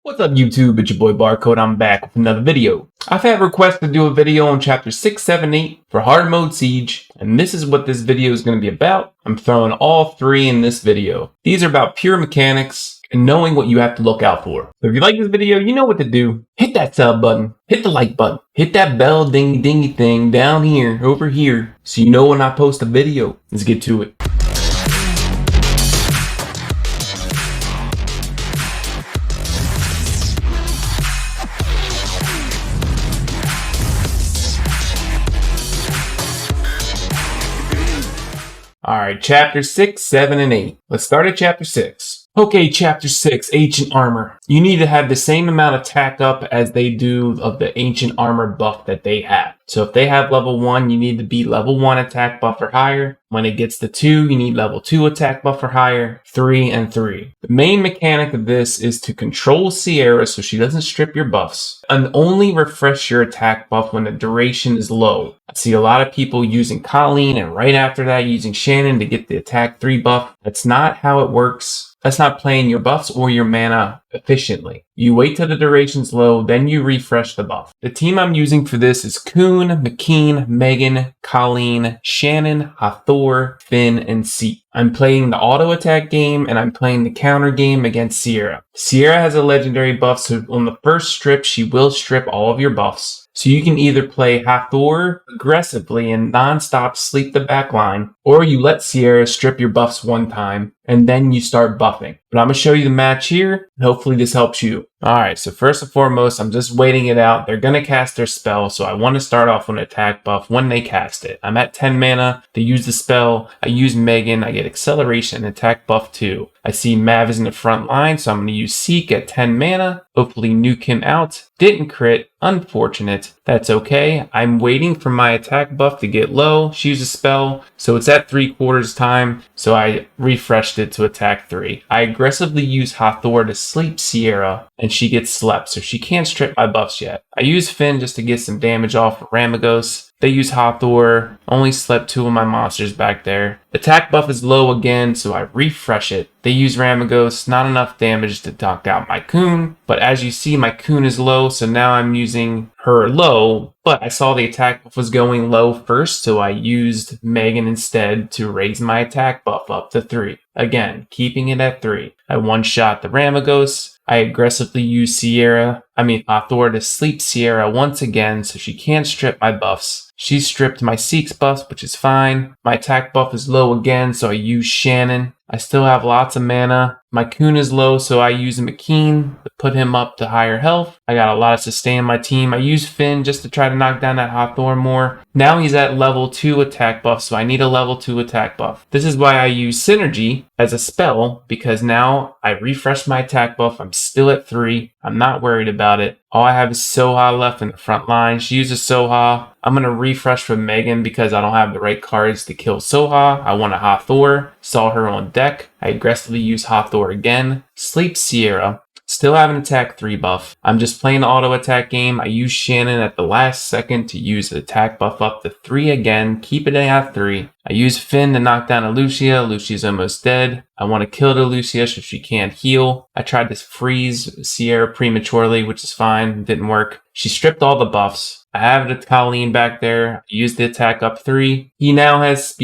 What's up YouTube, it's your boy Barcode. I'm back with another video. I've had requests to do a video on chapter 6, 7, 8 for hard mode siege, and this is what this video is going to be about. I'm throwing all three in this video. These are about pure mechanics and knowing what you have to look out for. So if you like this video, you know what to do. Hit that sub button, hit the like button, hit that bell dingy dingy thing down here, over here, so you know when I post a video. Let's get to it. Alright, chapter 6, 7, and 8. Let's start at chapter 6. Okay, chapter 6, Ancient Armor. You need to have the same amount of attack up as they do of the Ancient Armor buff that they have. So if they have level 1, you need to be level 1 attack buff or higher. When it gets to 2, you need level 2 attack buff or higher, 3 and 3. The main mechanic of this is to control Sierra so she doesn't strip your buffs, and only refresh your attack buff when the duration is low. I see a lot of people using Colleen and right after that using Shannon to get the attack 3 buff. That's not how it works. That's not playing your buffs or your mana efficiently. You wait till the duration's low, then you refresh the buff. The team I'm using for this is Kuhn, McKeen, Megan, Colleen, Shannon, Hathor, Finn, and Seek. I'm playing the auto attack game and I'm playing the counter game against Sierra. Sierra has a legendary buff, so on the first strip, she will strip all of your buffs. So you can either play Hathor aggressively and non-stop sleep the backline, or you let Sierra strip your buffs one time and then you start buffing. But I'm going to show you the match here and hopefully this helps you. Alright, so first and foremost, I'm just waiting it out. They're going to cast their spell, so I want to start off with an attack buff when they cast it. I'm at 10 mana. They use the spell. I use Megan. I get acceleration and attack buff 2. I see Mav is in the front line, so I'm going to use Seek at 10 mana. Hopefully nuke him out. Didn't crit. Unfortunate. That's okay. I'm waiting for my attack buff to get low. She used a spell, so it's at 3/4 time, so I refreshed it to attack 3. I aggressively use Hathor to sleep Sierra, and she gets slept, so she can't strip my buffs yet. I use Finn just to get some damage off of Ramagos. They use Hathor, only slept 2 of my monsters back there. Attack buff is low again, so I refresh it. They use Ramagos, not enough damage to knock out my Kuhn, but as you see, my Kuhn is low, so now I'm using her low, but I saw the attack buff was going low first, so I used Megan instead to raise my attack buff up to 3. Again, keeping it at 3. I one-shot the Ramagos. I aggressively use Hathor to sleep Sierra once again so she can't strip my buffs. She stripped my Seek's buffs, which is fine. My attack buff is low again, so I use Shannon. I still have lots of mana. My Kuhn is low, so I use McKeen to put him up to higher health. I got a lot of sustain in my team. I use Finn just to try to knock down that Hathor more. Now he's at level 2 attack buff, so I need a level 2 attack buff. This is why I use Synergy as a spell, because now I refresh my attack buff. I'm still at 3. I'm not worried about it. All I have is Soha left in the front line. She uses Soha. I'm going to refresh with Megan because I don't have the right cards to kill Soha. I want a Hathor. Saw her on deck. I aggressively use Hathor again. Sleep Sierra. Still have an attack 3 buff. I'm just playing the auto attack game. I use Shannon at the last second to use the attack buff up to 3 again. Keep it at 3. I use Finn to knock down Lucia. Lucia's almost dead. I want to kill the Lucia so she can't heal. I tried to freeze Sierra prematurely, which is fine. Didn't work. She stripped all the buffs. I have the Colleen back there. I used the attack up 3. He now has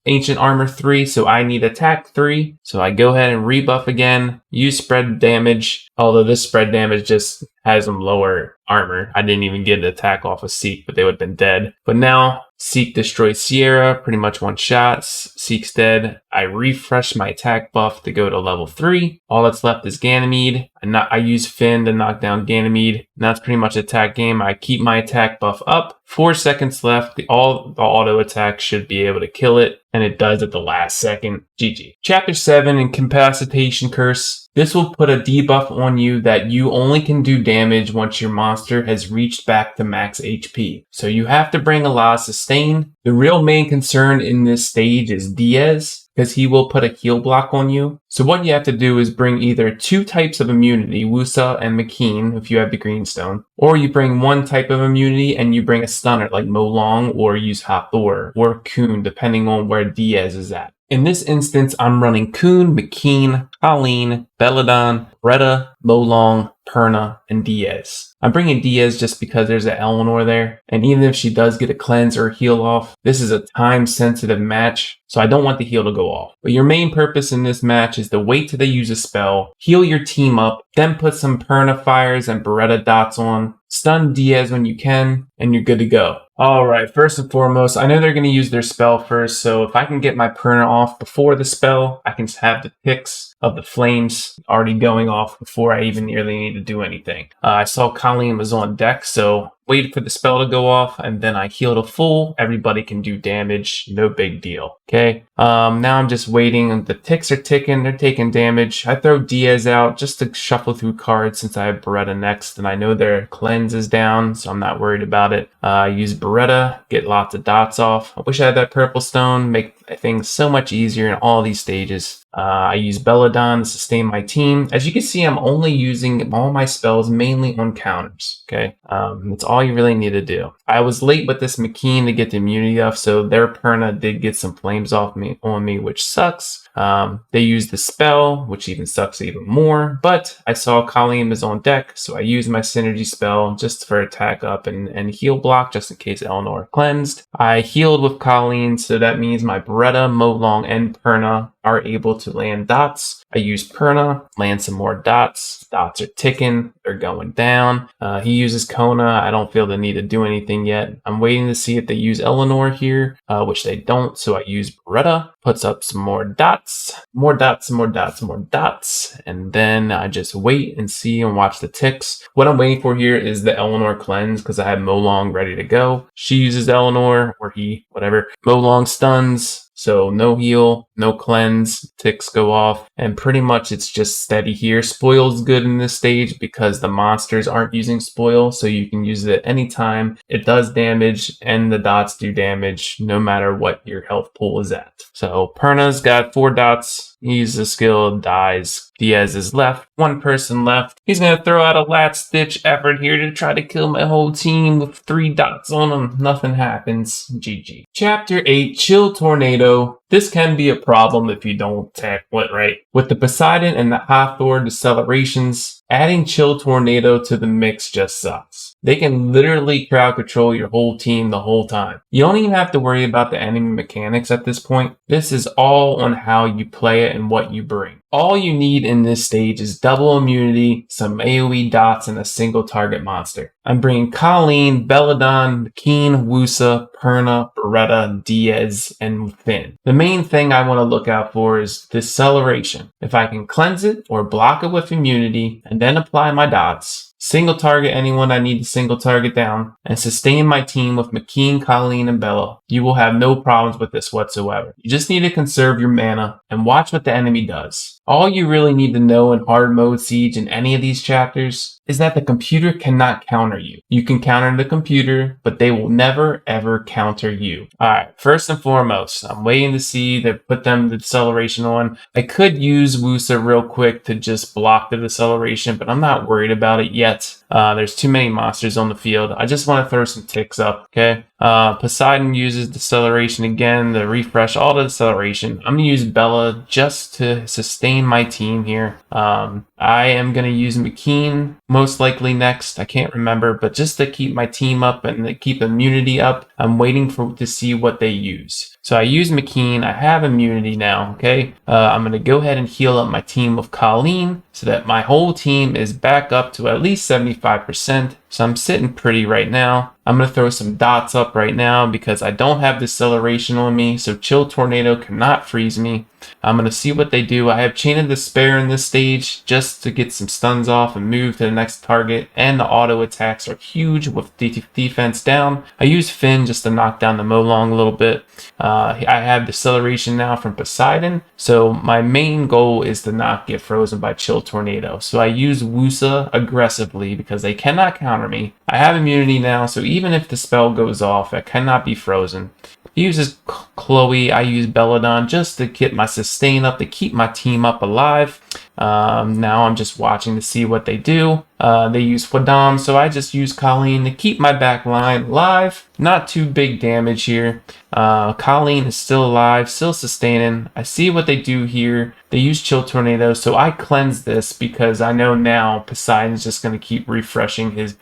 Ancient Armor 3, so I need attack 3. So I go ahead and rebuff again. Use spread damage, although this spread damage just has him lower armor. I didn't even get an attack off of Seek, but they would have been dead. But now Seek destroys Sierra, pretty much one shot. Seek's dead. I refresh my attack buff to go to level 3. All that's left is Ganymede. I use Finn to knock down Ganymede. And that's pretty much attack game. I keep my attack buff up. 4 seconds left. The auto attack should be able to kill it. And it does at the last second. GG. Chapter 7, Incapacitation Curse. This will put a debuff on you that you only can do damage once your monster has reached back to max HP. So you have to bring a lot of sustain. The real main concern in this stage is Diaz, because he will put a heal block on you. So what you have to do is bring either 2 types of immunity, Wusa and McKeen, if you have the Greenstone, or you bring 1 type of immunity and you bring a stunner like Molong, or use Hathor or Kuhn, depending on where Diaz is at. In this instance, I'm running Kuhn, McKeen, Colleen, Belladon, Bretta, Molong, Perna, and Diaz. I'm bringing Diaz just because there's an Eleanor there, and even if she does get a cleanse or a heal off, this is a time-sensitive match, so I don't want the heal to go off. But your main purpose in this match is to wait till they use a spell, heal your team up, then put some Perna fires and Beretta dots on, stun Diaz when you can, and you're good to go. Alright, first and foremost, I know they're going to use their spell first, so if I can get my Perna off before the spell, I can have the ticks of the flames already going off before I even nearly need to do anything. I saw Colleen was on deck, so waited for the spell to go off, and then I healed a full. Everybody can do damage, no big deal. Okay, now I'm just waiting. The ticks are ticking, they're taking damage. I throw Diaz out just to shuffle through cards since I have Beretta next, and I know their cleanse is down, so I'm not worried about it. I use Beretta, get lots of dots off. I wish I had that purple stone, make things so much easier in all these stages. I use Belladon to sustain my team. As you can see, I'm only using all my spells mainly on counters, okay? That's all you really need to do. I was late with this McKeen to get the immunity off, so their Perna did get some flames off me, which sucks. They used the spell, which even sucks even more, but I saw Colleen was on deck, so I used my synergy spell just for attack up and heal block, just in case Eleanor cleansed. I healed with Colleen, so that means my Beretta, Molong, and Perna are able to land dots. I use Perna, land some more dots. Dots are ticking, they're going down. He uses Kona. I don't feel the need to do anything yet. I'm waiting to see if they use Eleanor here, which they don't, so I use Beretta, puts up some more dots, more dots, more dots, more dots, and then I just wait and see and watch the ticks. What I'm waiting for here is the Eleanor cleanse, because I have Molong ready to go. She uses Eleanor, or he, whatever. Molong stuns. So no heal, no cleanse, ticks go off, and pretty much it's just steady here. Spoil's good in this stage because the monsters aren't using spoil, so you can use it anytime. It does damage, and the dots do damage no matter what your health pool is at. So Perna's got 4 dots. He uses a skill, dies. Diaz is left. One person left. He's going to throw out a last-ditch effort here to try to kill my whole team with 3 dots on him. Nothing happens. GG. Chapter 8, Chill Tornado. This can be a problem if you don't tackle it right. With the Poseidon and the Hathor decelerations, adding Chill Tornado to the mix just sucks. They can literally crowd control your whole team the whole time. You don't even have to worry about the enemy mechanics at this point. This is all on how you play it and what you bring. All you need in this stage is double immunity, some AoE dots, and a single target monster. I'm bringing Colleen, Belladon, McKeen, Wusa, Perna, Beretta, Diaz, and Finn. The main thing I want to look out for is deceleration. If I can cleanse it or block it with immunity and then apply my dots, single target anyone I need to single target down, and sustain my team with McKeen, Colleen, and Bella, you will have no problems with this whatsoever. You just need to conserve your mana and watch what the enemy does. All you really need to know in hard mode siege in any of these chapters is that the computer cannot counter you. You can counter the computer, but they will never ever counter you. Alright, first and foremost, I'm waiting to see they put them the deceleration on. I could use Wusa real quick to just block the deceleration, but I'm not worried about it yet. There's too many monsters on the field. I just want to throw some ticks up, okay? Poseidon uses deceleration again to refresh all the deceleration. I'm going to use Bella just to sustain my team here. I am going to use McKeen most likely next. I can't remember, but just to keep my team up and to keep immunity up, I'm waiting to see what they use. So I use McKeen. I have immunity now, okay? I'm going to go ahead and heal up my team with Colleen so that my whole team is back up to at least 75%. So I'm sitting pretty right now. I'm going to throw some dots up right now because I don't have deceleration on me, so Chill Tornado cannot freeze me. I'm going to see what they do. I have Chain of Despair in this stage just to get some stuns off and move to the next target, and the auto attacks are huge with defense down. I use Finn just to knock down the Molong a little bit. I have deceleration now from Poseidon, so my main goal is to not get frozen by Chill Tornado. So I use Wusa aggressively because they cannot counter me. I have immunity now, so even if the spell goes off, I cannot be frozen. He uses Chloe, I use Belladon just to get my sustain up, to keep my team up alive. Now I'm just watching to see what they do. They use Fwadam, so I just use Colleen to keep my back line alive. Not too big damage here. Colleen is still alive, still sustaining. I see what they do here. They use Chill Tornado, so I cleanse this because I know now Poseidon's just going to keep refreshing his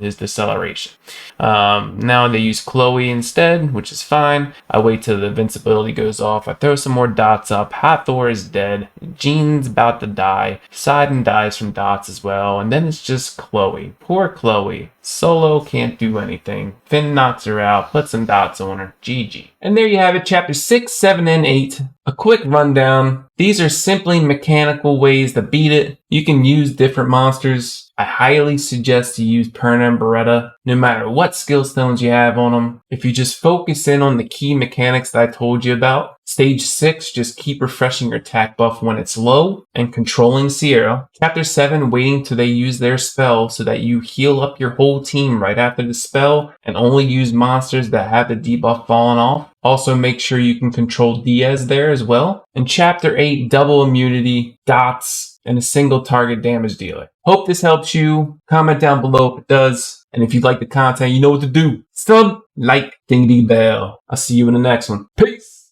deceleration. Now they use Chloe instead, which is fine. I wait till the invincibility goes off. I throw some more dots up. Hathor is dead. Jean's about to die. Poseidon dies from dots as well. And then it's just Chloe. Poor Chloe. Solo can't do anything. Finn knocks her out, puts some dots on her. GG. And there you have it, chapter 6, 7, and 8. A quick rundown. These are simply mechanical ways to beat it. You can use different monsters. I highly suggest to use Perna and Beretta, no matter what skill stones you have on them. If you just focus in on the key mechanics that I told you about. Stage 6, just keep refreshing your attack buff when it's low and controlling Sierra. Chapter 7, waiting till they use their spell so that you heal up your whole team right after the spell and only use monsters that have the debuff fallen off. Also make sure you can control Diaz there as well. And Chapter 8, double immunity, dots, and a single target damage dealer. Hope this helps you. Comment down below if it does. And if you like the content, you know what to do. Sub, like, ding ding bell. I'll see you in the next one. Peace!